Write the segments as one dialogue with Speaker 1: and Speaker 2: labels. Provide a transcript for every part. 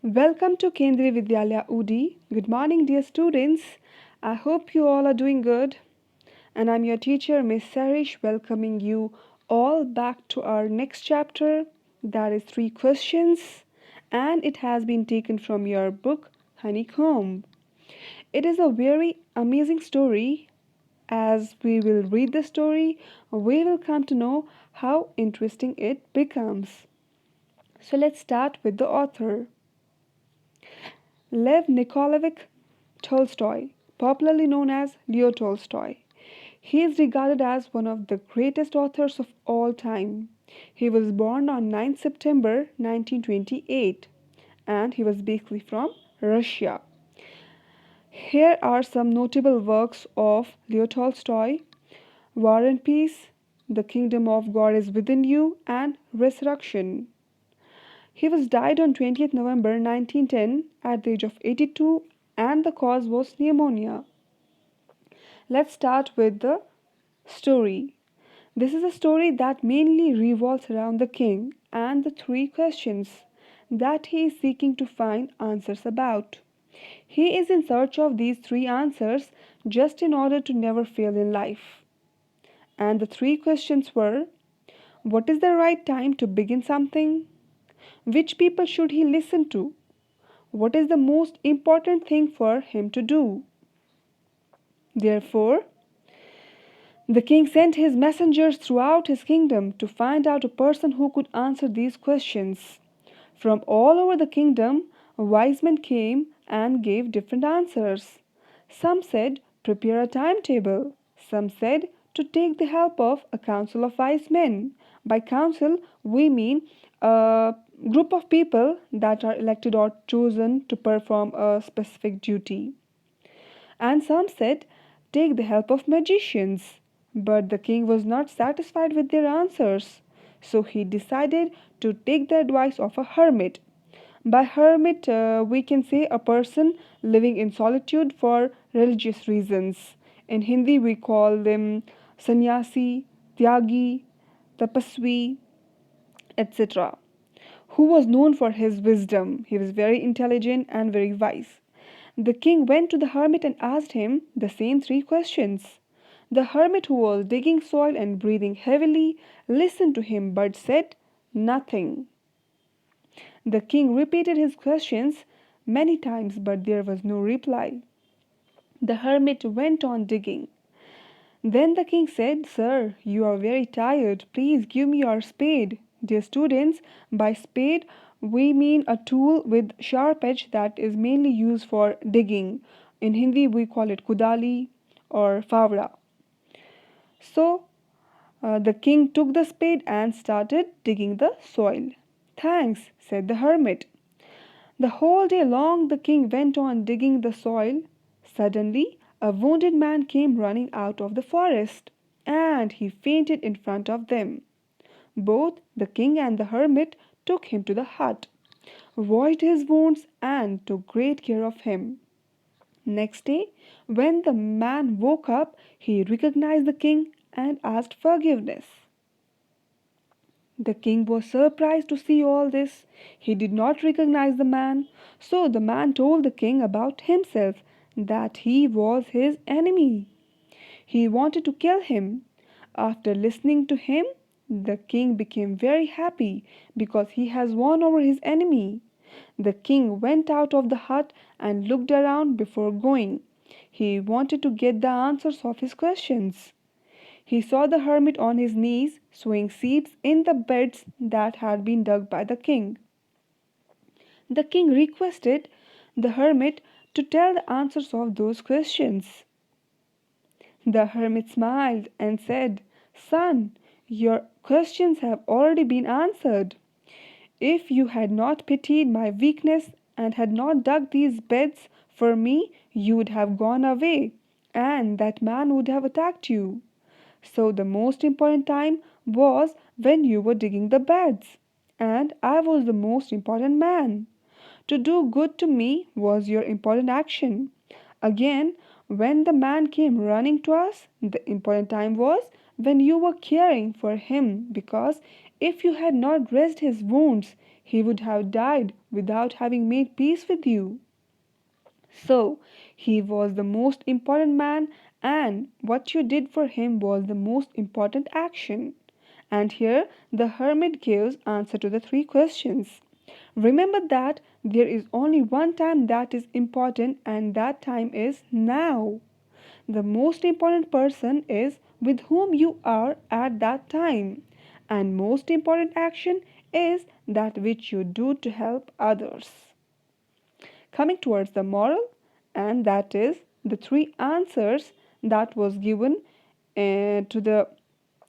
Speaker 1: Welcome to Kendriya Vidyalaya Udi. Good morning, dear students. I hope you all are doing good. And I'm your teacher, Miss Sarish, welcoming you all back to our next chapter. That is three questions, and it has been taken from your book, Honeycomb. It is a very amazing story. As we will read the story, we will come to know how interesting it becomes. So let's start with the author. Lev Nikolaevich Tolstoy, popularly known as Leo Tolstoy. He is regarded as one of the greatest authors of all time. He was born on 9th September 1928 and he was basically from Russia. Here are some notable works of Leo Tolstoy: War and Peace, The Kingdom of God is Within You, and Resurrection. He was died on 20th November 1910 at the age of 82 and the cause was pneumonia. Let's start with the story. This is a story that mainly revolves around the king and the three questions that he is seeking to find answers about. He is in search of these three answers just in order to never fail in life. And the three questions were: what is the right time to begin something? Which people should he listen to? What is the most important thing for him to do? Therefore, the king sent his messengers throughout his kingdom to find out a person who could answer these questions. From all over the kingdom, wise men came and gave different answers. Some said, prepare a timetable. Some said, to take the help of a council of wise men. By council, we mean a group of people that are elected or chosen to perform a specific duty. And some said, take the help of magicians. But the king was not satisfied with their answers, so he decided to take the advice of a hermit. By hermit, we can say a person living in solitude for religious reasons. In Hindi, we call them sannyasi, tyagi, tapasvi, etc., who was known for his wisdom. He was very intelligent and very wise. The king went to the hermit and asked him the same three questions. The hermit, who was digging soil and breathing heavily, listened to him but said nothing. The king repeated his questions many times, but there was no reply. The hermit went on digging. Then the king said, sir, you are very tired. Please give me your spade. Dear students, by spade we mean a tool with sharp edge that is mainly used for digging. In Hindi we call it kudali or favra. So the king took the spade and started digging the soil. Thanks, said the hermit. The whole day long the king went on digging the soil. Suddenly, a wounded man came running out of the forest, and he fainted in front of them. Both the king and the hermit took him to the hut, washed his wounds, and took great care of him. Next day, when the man woke up, he recognized the king and asked forgiveness. The king was surprised to see all this. He did not recognize the man, so the man told the king about himself, that he was his enemy. He wanted to kill him. After listening to him, the king became very happy because he has won over his enemy. The king went out of the hut and looked around before going. He wanted to get the answers of his questions. He saw the hermit on his knees, sowing seeds in the beds that had been dug by the king. The king requested the hermit to tell the answers of those questions. The hermit smiled and said, son, your questions have already been answered. If you had not pitied my weakness and had not dug these beds for me, you would have gone away, and that man would have attacked you. So the most important time was when you were digging the beds, and I was the most important man. To do good to me was your important action. Again, when the man came running to us, the important time was when you were caring for him, because if you had not dressed his wounds, he would have died without having made peace with you. So, he was the most important man, and what you did for him was the most important action. And here the hermit gives answer to the three questions. Remember that there is only one time that is important, and that time is now. The most important person is with whom you are at that time, and most important action is that which you do to help others. Coming towards the moral, and that is the three answers that was given to the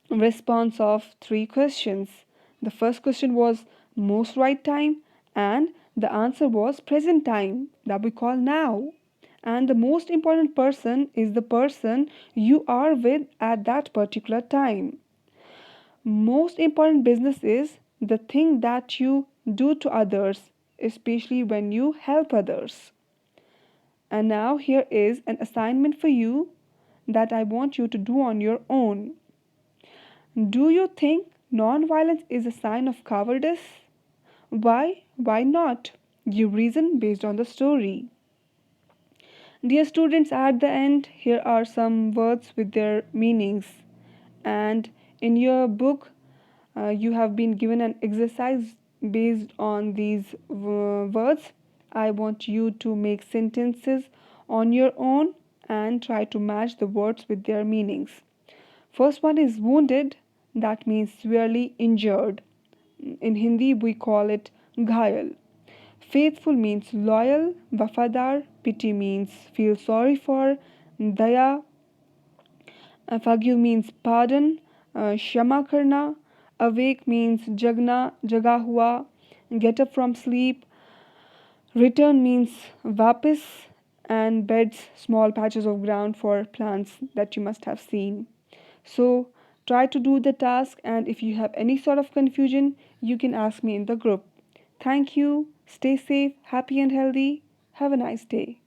Speaker 1: response of three questions. The first question was most right time, and the answer was present time, that we call now. And the most important person is the person you are with at that particular time. Most important business is the thing that you do to others, especially when you help others. And now here is an assignment for you that I want you to do on your own. Do you think non-violence is a sign of cowardice? Why? Why not? You reason based on the story. Dear students, at the end, here are some words with their meanings. And in your book, you have been given an exercise based on these words. I want you to make sentences on your own and try to match the words with their meanings. First one is wounded, that means severely injured. In Hindi, we call it ghayal. Faithful means loyal, wafadar, pity means feel sorry for, daya, forgive means pardon, shama karna, awake means jagna, jaga hua, get up from sleep, return means vapis, and beds, small patches of ground for plants that you must have seen. So try to do the task, and if you have any sort of confusion, you can ask me in the group. Thank you. Stay safe, happy, and healthy. Have a nice day.